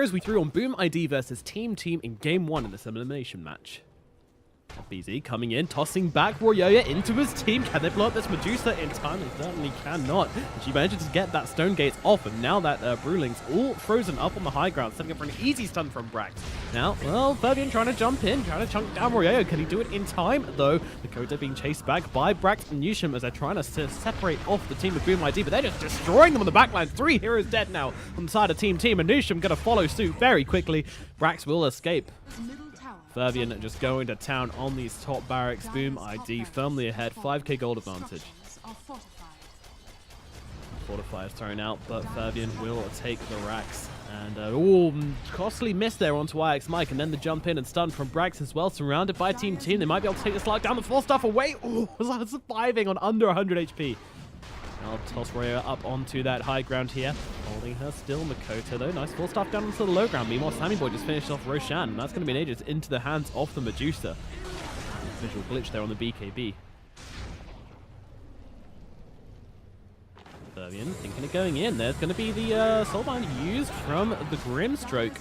As we threw on Boom ID versus Team in Game 1 in this elimination match. BZ coming in, tossing back Royoya into his team. Can they blow up this Medusa in time? They certainly cannot. And she manages to get that Stone Gates off, and now that Brewling's all frozen up on the high ground, setting up for an easy stun from Brax. Now, well, Fabian trying to jump in, trying to chunk down Royoya. Can he do it in time, though? Dakota being chased back by Brax and Newsham as they're trying to separate off the team of Boom ID, but they're just destroying them on the backline. 3 heroes dead now on the side of Team, and Newsham going to follow suit very quickly. Brax will escape. Fabian just going to town on these top barracks. Boom ID firmly ahead, 5k gold advantage. Fortify is thrown out, but Fabian will take the racks. And costly miss there onto IX Mike, and then the jump in and stun from Brax as well, surrounded by Team. They might be able to take the slug down, the 4 stuff away. Oh, was surviving on under 100 HP. I'll toss Royo up onto that high ground here. Holding her still. Makoto, though. Nice 4 stuff down onto the low ground. Meanwhile, Sammy Boy just finished off Roshan. And that's going to be an Aegis into the hands of the Medusa. Visual glitch there on the BKB. Fabian thinking of going in. There's going to be the Soulbind used from the Grimstroke.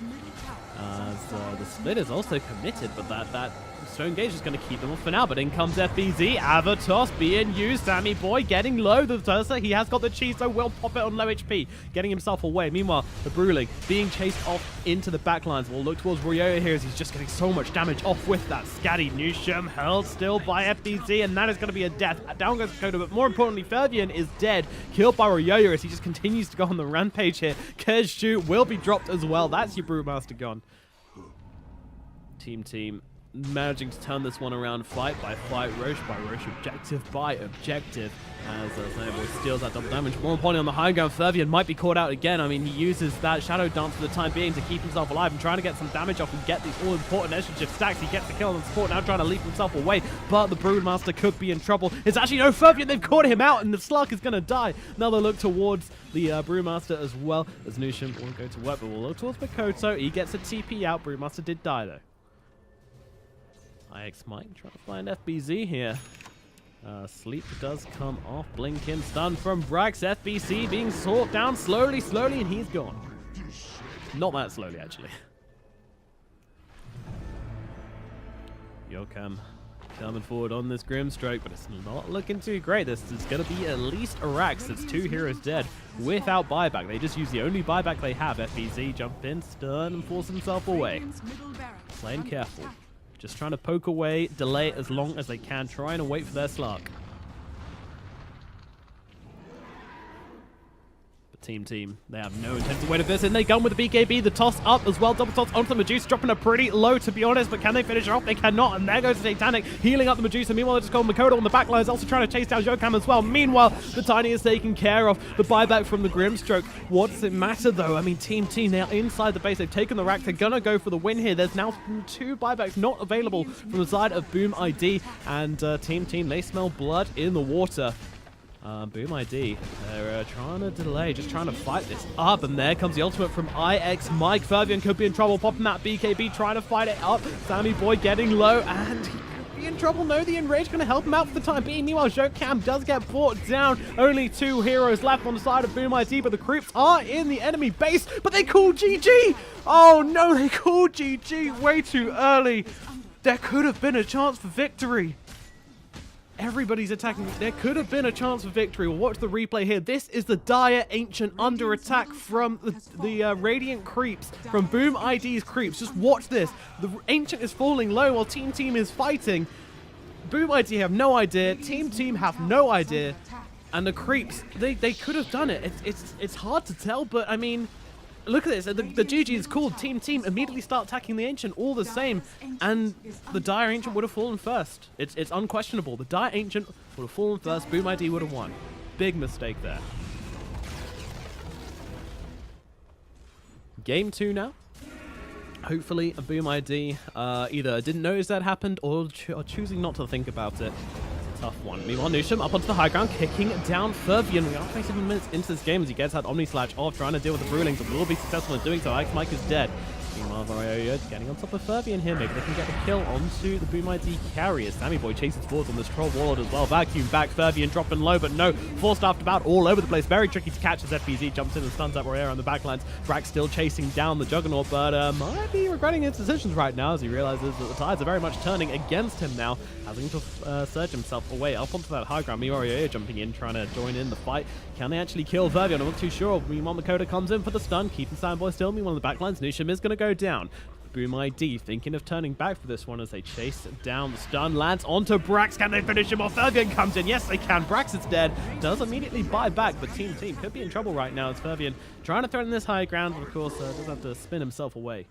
As the split is also committed, but that Stone Gauge is going to keep them off for now. But in comes FBZ, Avatos being used, Sammy Boy getting low. The Tursa, he has got the cheese, so will pop it on low HP, getting himself away. Meanwhile, the Brewling being chased off into the backlines. We'll look towards Royoya here as he's just getting so much damage off with that Scatty. Newsham held still by FBZ, and that is going to be a death. Down goes Dakota, but more importantly, Fabian is dead, killed by Royoya as he just continues to go on the rampage here. Kejju will be dropped as well. That's your Brewmaster gone. Team managing to turn this one around, fight by fight, Roche by Roche, objective by objective, as Sammy Boy steals that double damage. More importantly, on the high ground, Fabian might be caught out again. I mean, he uses that Shadow Dance for the time being to keep himself alive and trying to get some damage off and get these all-important extra stacks. He gets the kill on the support, now trying to leap himself away, but the Broodmaster could be in trouble. It's actually no Fabian, they've caught him out, and the Slug is going to die. Another look towards the Brewmaster as well, as Newsham won't go to work, but we'll look towards Makoto. He gets a TP out. Brewmaster did die, though. IX Mike trying to find FBZ here. Sleep does come off. Blink in stun from Brax. FBC being sought down slowly, and he's gone. Not that slowly, actually. Yokam coming forward on this Grimstroke, but it's not looking too great. This is going to be at least a Rax. There's 2 heroes dead without buyback. They just use the only buyback they have. FBZ jump in, stun, and force himself away. Playing careful. Just trying to poke away, delay as long as they can, trying to wait for their slug. But Team, they have no intention to wait of this, and they gun with the BKB, the toss up as well, double toss onto the Medusa, dropping a pretty low to be honest, but can they finish her off? They cannot, and there goes the Satanic, healing up the Medusa. Meanwhile, they just call Makoto on the back line, is also trying to chase down Yokam as well. Meanwhile, the Tiny is taken care of, the buyback from the Grimstroke. What does it matter though? I mean, Team, they are inside the base, they've taken the rack, they're gonna go for the win here. There's now 2 buybacks not available from the side of Boom ID, and Team, they smell blood in the water. Boom ID, they're trying to delay, just trying to fight this up, and there comes the ultimate from IX Mike. Fabian could be in trouble, popping that BKB, trying to fight it up. Sammy Boy getting low, and he could be in trouble. No, the Enrage going to help him out for the time being. Meanwhile, Jokam does get brought down. Only 2 heroes left on the side of Boom ID, but the creeps are in the enemy base, but they call GG! Oh no, they called GG way too early. There could have been a chance for victory. Everybody's attacking. There could have been a chance for victory. We'll watch the replay here. This is the Dire Ancient under attack from the Radiant creeps, from Boom ID's creeps. Just watch this. The Ancient is falling low while Team is fighting. Boom ID have no idea. Team have no idea. And the creeps, they could have done it. It's hard to tell, but I mean, look at this. The GG is called. Team immediately start attacking the Ancient all the same. And the Dire Ancient would have fallen first. It's unquestionable. The Dire Ancient would have fallen first. Boom ID would have won. Big mistake there. Game 2 now. Hopefully, a Boom ID either didn't notice that happened or choosing not to think about it. Tough one. Meanwhile, Newsham up onto the high ground, kicking down Fabian. We are 27 minutes into this game as he gets that Omni Slash off, trying to deal with the Brewlings, but will be successful in doing so. IX Mike is dead. Meanwhile, Varioya getting on top of Fervian here. Maybe they can get the kill onto the Boom ID carrier. Sammy Boy chases forwards on this Troll Warlord as well. Vacuum back, Fervian dropping low, but no. Forced after bout all over the place. Very tricky to catch as FBZ jumps in and stuns up Royera on the backlines. Brax still chasing down the Juggernaut, but might be regretting his decisions right now as he realizes that the tides are very much turning against him now, having to surge himself away up onto that high ground. Meanwhile, jumping in, trying to join in the fight. Can they actually kill Fervian? I'm not too sure. Meanwhile, Makoto comes in for the stun, keeping Sandboy still. Meanwhile, on the backlines, Nusham is going to go down. Boom ID thinking of turning back for this one as they chase down. The stun lands onto Brax. Can they finish him off? Fervian comes in. Yes, they can. Brax is dead. Does immediately buy back, but Team could be in trouble right now as Fervian trying to threaten this high ground, but of course does have to spin himself away.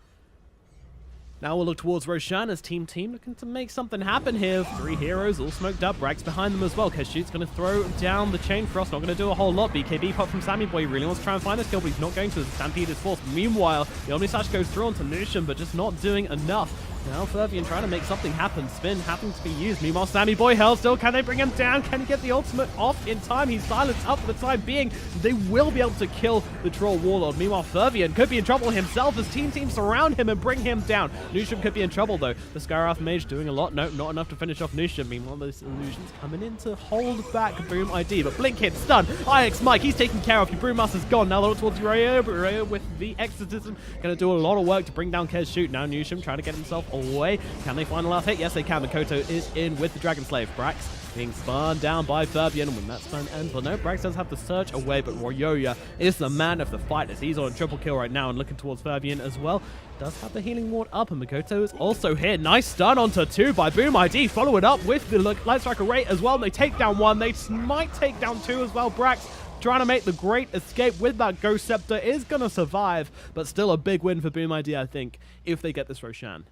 Now we'll look towards Roshan as Team looking to make something happen here. 3 heroes all smoked up. Brax behind them as well. Keshoot's going to throw down the Chain Frost. Not going to do a whole lot. BKB pop from Sammy Boy. He really wants to try and find this kill, but he's not going to. The Stampede is forced. Meanwhile, the Omni Slash goes through onto Nusham, but just not doing enough. Now Fervian trying to make something happen. Spin having to be used. Meanwhile, Sammy Boy held still. Can they bring him down? Can he get the ultimate off in time? He's silenced up for the time being. They will be able to kill the Troll Warlord. Meanwhile, Fervian could be in trouble himself as Team surround him and bring him down. Nusham could be in trouble though. The Skywrath Mage doing a lot. No, not enough to finish off Nusham. Meanwhile, those illusions coming in to hold back Boom ID. But Blink hit, stun. IX Mike, he's taken care of. Your Brewmaster's gone. Now they're towards Urayo, but Urayo with the Exorcism going to do a lot of work to bring down Keshoot. Now Nusham trying to get himself away. Can they find the last hit? Yes, they can. Makoto is in with the Dragon Slave. Brax being spun down by Fervian when that stun ends. Well, no, Brax does have the surge away, but Royoya is the man of the fight as he's on a triple kill right now and looking towards Fervian as well. Does have the healing ward up, and Makoto is also here. Nice stun onto 2 by Boom ID. Follow it up with the Light Strike Array as well. They take down 1. They might take down 2 as well. Brax trying to make the great escape with that Ghost Scepter is going to survive, but still a big win for Boom ID, I think, if they get this Roshan.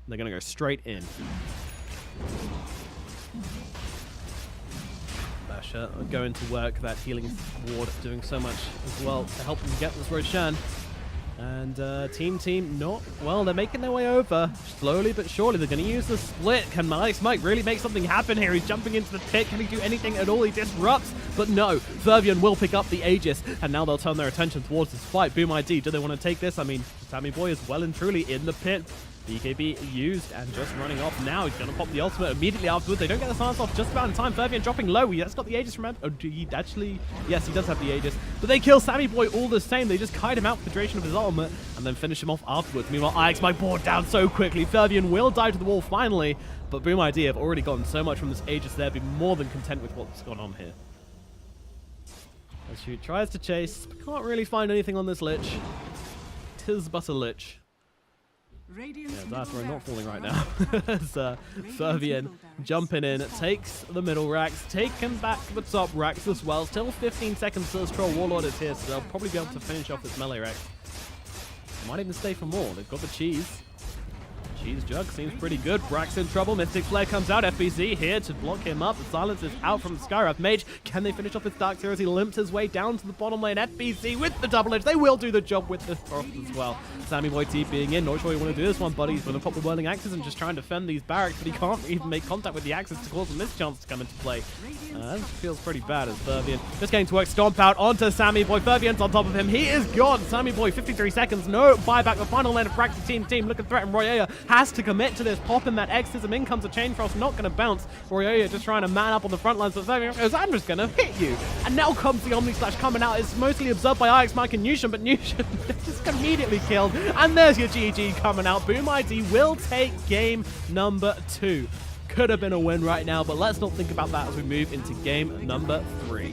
They're going to go straight in. Basha going to work that healing ward, doing so much as well to help them get this Roshan. And Team not, well, they're making their way over. Slowly but surely, they're going to use the split. Can Mike really make something happen here? He's jumping into the pit. Can he do anything at all? He disrupts. But no, Fervian will pick up the Aegis. And now they'll turn their attention towards this fight. Boom ID, do they want to take this? I mean, Sammy Boy is well and truly in the pit. BKB used and just running off now. He's going to pop the ultimate immediately afterwards. They don't get the silence off just about in time. Fervian dropping low. He has got the Aegis from... Oh, he actually... Yes, he does have the Aegis. But they kill Sammy Boy all the same. They just kite him out for the duration of his ultimate and then finish him off afterwards. Meanwhile, IX might board down so quickly. Fervian will dive to the wall finally. But Boom ID have already gotten so much from this Aegis there. Be more than content with what's gone on here. As she tries to chase, but can't really find anything on this Lich. Tis but a Lich. Yeah, that's we're not falling right now. As Fervian jumping in, takes the middle racks, taken back to the top racks as well. Still 15 seconds till this Troll Warlord is here, so they'll probably be able to finish off this melee rack. Might even stay for more. They've got the cheese. Cheese Jug seems pretty good. Brax in trouble. Mystic Flare comes out. FBZ here to block him up. The silence is out from the Skywrath Mage. Can they finish off his Dark Seer as he limps his way down to the bottom lane? FBZ with the double edge. They will do the job with the Frost as well. Sammy Boy T being in. Not sure you want to do this one, buddy. He's going to pop the Whirling Axes and just try and defend these barracks, but he can't even make contact with the axes to cause a mischance to come into play. That feels pretty bad as Fervian just getting to work Stomp out onto Sammy Boy. Fervian's on top of him. He is gone. Sammy Boy, 53 seconds. No buyback. The final lane of Brax Team looking to threaten. Royea has to commit to this. Pop in that Exorcism. In comes a Chain Frost. Not going to bounce. Royea just trying to man up on the front lines. But Fervian goes, I'm just going to hit you. And now comes the Omni Slash coming out. It's mostly observed by IX Mike and Nusham, but Nusham just immediately killed. And there's your GG coming out. Boom ID will take game number 2. Could have been a win right now, but let's not think about that as we move into game number 3.